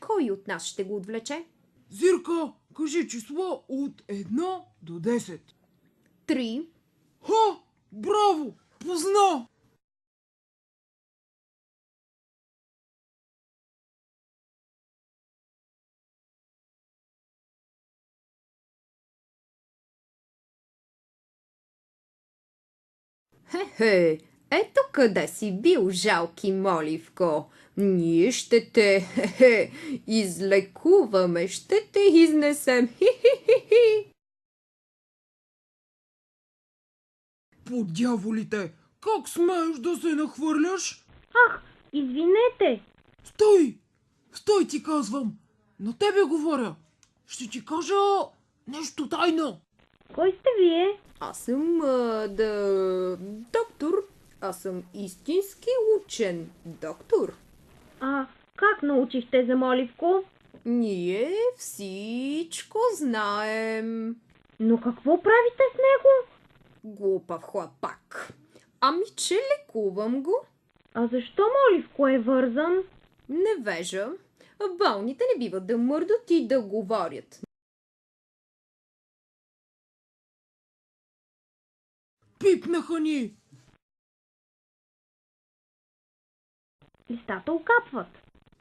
Кой от нас ще го отвлече? Зирка, кажи число от 1 до 10. 3. Ха! Браво! Позна! Хе-хе, ето къде си бил, жалки Моливко. Ние ще те, хе-хе, излекуваме, ще те изнесем. Хи-хи-хи-хи. По дяволите! Как смееш да се нахвърляш? Ах, извинете! Стой! Стой, ти казвам! На тебе говоря! Ще ти кажа нещо тайно! Кой сте вие? Аз съм доктор. Аз съм истински учен доктор. А как научихте за Моливко? Ние всичко знаем. Но какво правите с него? Глупав хлапак. Ами, че лекувам го. А защо Моливко е вързан? Невежа. Болните не биват да мърдат и да говорят. Пипнаха ни! Листата окапват.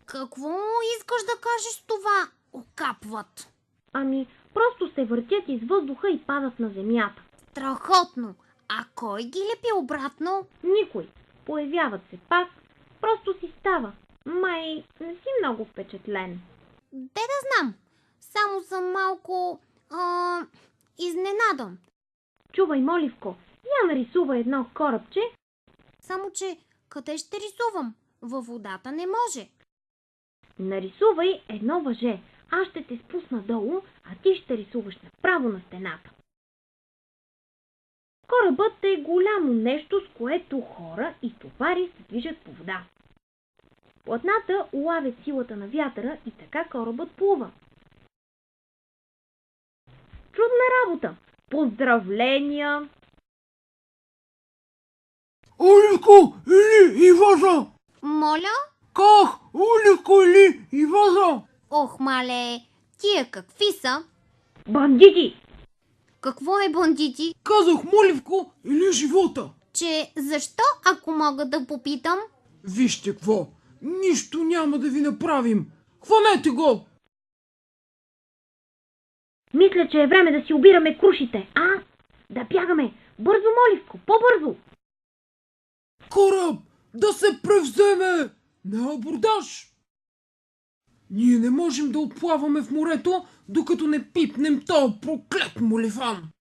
Какво искаш да кажеш с това? Окапват. Ами, просто се въртят из въздуха и падат на земята. Страхотно. А кой ги лепи обратно? Никой. Появяват се пак. Просто си става. Май, не си много впечатлен. Де да знам. Само съм малко... изненадан. Чувай, Моливко, я нарисува едно корабче. Само че къде ще рисувам? Във водата не може. Нарисувай едно въже. Аз ще те спусна долу, а ти ще рисуваш направо на стената. Корабът е голямо нещо, с което хора и товари се движат по вода. Платната улавят силата на вятъра и така корабът плува. Чудна работа! Поздравления! Олико или Иваза! Моля? Как? Олико или Иваза! Ох, мале, тия какви са? Бандити! Какво е бандити? Казах Моливко или живота! Че защо, ако мога да попитам? Вижте какво! Нищо няма да ви направим! Хванете го! Мисля, че е време да си обираме крушите, а? Да бягаме! Бързо, Моливко, по-бързо! Кораб! Да се превземе! На абордаж! Ние не можем да отплаваме в морето, докато не пипнем този проклет моливан!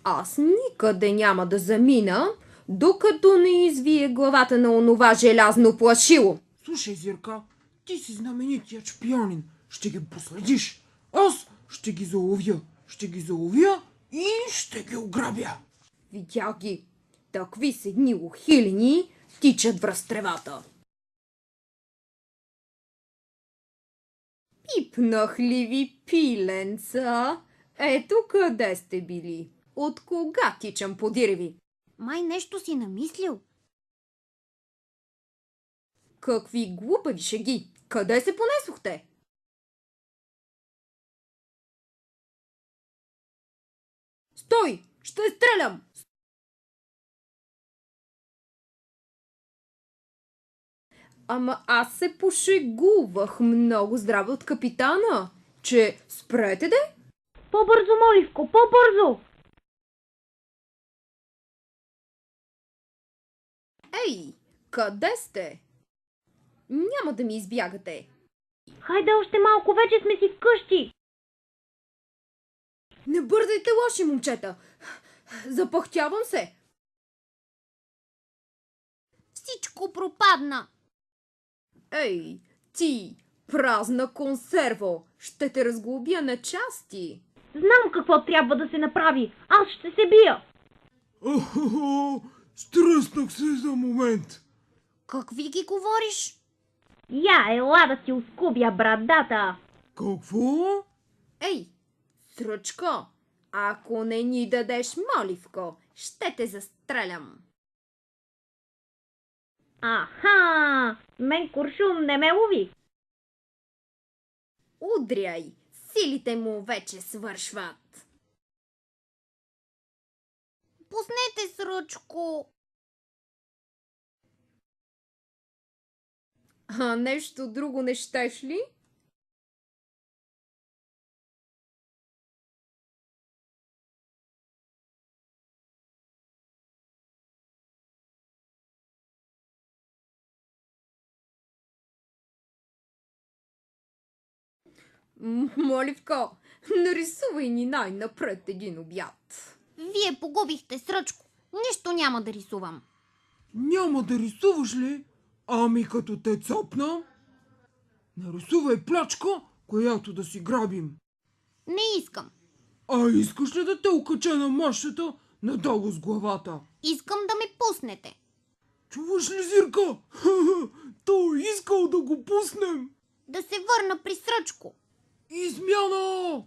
Аз никъде няма да замина, докато не извие главата на онова желязно плашило. Слушай, Зирка, ти си знаменитият шпионин. Ще ги проследиш. Аз ще ги заловя. Ще ги заловя и ще ги ограбя. Видях ги. Такви с едни ухилени тичат в разтревата. Пипнах ли ви, пиленца? Ето къде сте били. От кога тичам подир ви? Май нещо си намислил. Какви глупави шеги! Къде се понесохте? Стой! Ще стрелям! Ама аз се пошегувах много здраве от капитана, че спрете де! По-бързо, Моливко, по-бързо! Ей, къде сте? Няма да ми избягате. Хайде още малко, вече сме си вкъщи! Не бързайте, лоши момчета! Запъхтявам се! Всичко пропадна. Ей, ти, празна консерво! Ще те разглобя на части! Знам какво трябва да се направи! Аз ще се бия! Ахахо, стръснах се за момент. Какви ги говориш? Я, ела да си оскубя брадата! Какво? Ей, сръчко, ако не ни дадеш Моливко, ще те застрелям. Аха! Мен куршум не ме лови! Удряй! Силите му вече свършват. Пуснете Сръчко. А нещо друго не щеш ли? Моливко, нарисувай ни най-напред един обяд. Вие погубихте Сръчко. Нищо няма да рисувам. Няма да рисуваш ли? Ами като те цапна? Нарисувай плячка, която да си грабим. Не искам. А искаш ли да те окача на машата надолу с главата? Искам да ме пуснете. Чуваш ли, Зирка? Той искал да го пуснем. Да се върна при Сръчко. Измяна!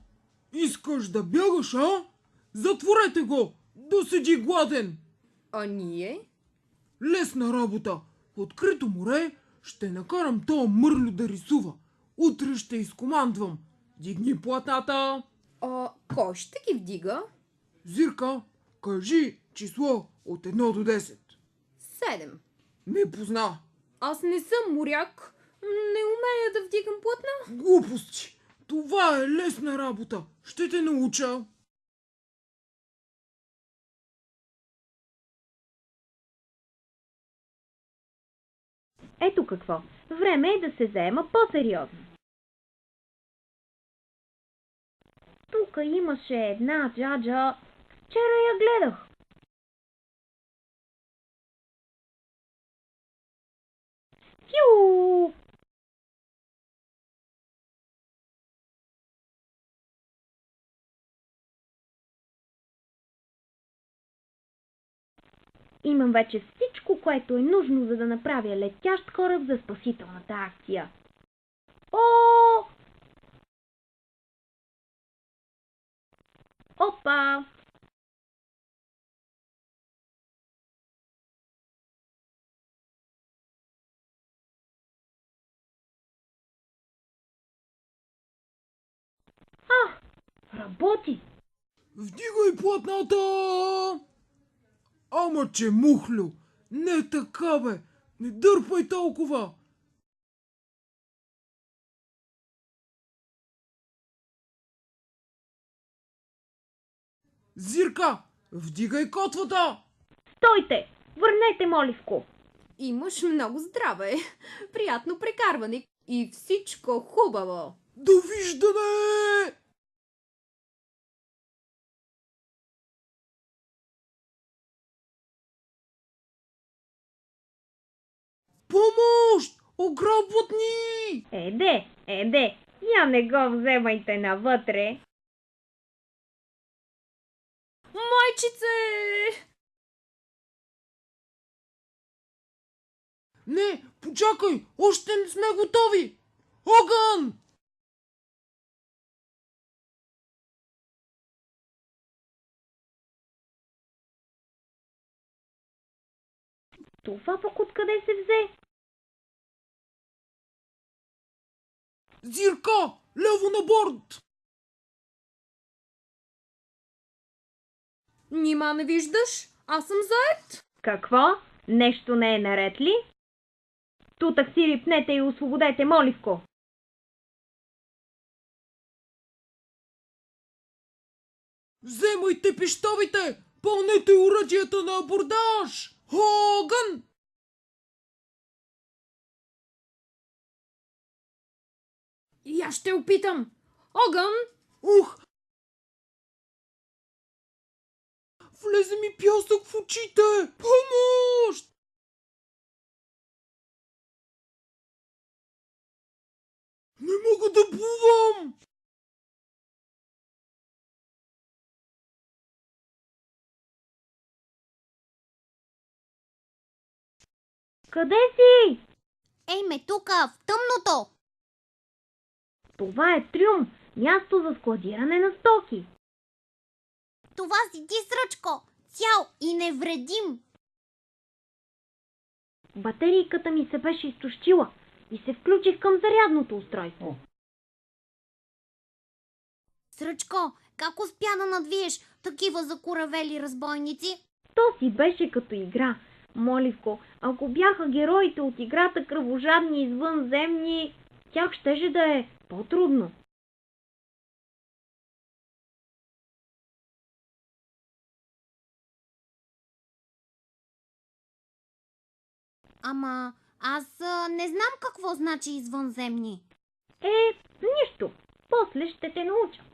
Искаш да бягаш, а? Затворете го! Да седи гладен! А ние? Лесна работа! В открито море ще накарам тоя мърлю да рисува. Утре ще изкомандвам. Дигни платната! Кой ще ги вдига? Зирка, кажи число от 1 до 10. 7. Не позна. Аз не съм моряк. Не умея да вдигам платна. Глупости! Това е лесна работа. Ще те науча. Ето какво. Време е да се заема по-сериозно. Тук имаше една джаджа. Вчера я гледах. Фю! Имам вече всичко, което е нужно, за да направя летящ кораб за спасителната акция. О! Опа! Работи! Вдигай платната! Ама че мухлю! Не така, бе! Не дърпай толкова! Зирка, вдигай котвата! Стойте! Върнете Моливко! Имаш много здраве. Приятно прекарване. И всичко хубаво. Довиждане! Помощ! Ограбват ни! Еде! Я не го вземайте навътре! Майчице! Не, почакай! Още не сме готови! Огън! Това пък откъде се взе? Зирка! Лево на борт! Нима не виждаш? Аз съм заед. Какво? Нещо не е наред ли? Тутък си рипнете и освободете Моливко! Вземайте пищовите! Пълнете оръдията на абордаж! Огън! И аз ще опитам. Огън! Ух! Влезе ми пясък в очите! Помощ! Не мога да плувам! Къде си? Ей ме тука, в тъмното! Това е трюм, място за складиране на стоки. Това си ти, Сръчко! Цял и невредим! Батерийката ми се беше изтощила и се включих към зарядното устройство. Сръчко, как успя да надвиеш такива закоравели разбойници? То си беше като игра. Моливко, ако бяха героите от играта кръвожадни извънземни, тях щеше да е по-трудно. Ама аз не знам какво значи извънземни. Нищо. После ще те науча.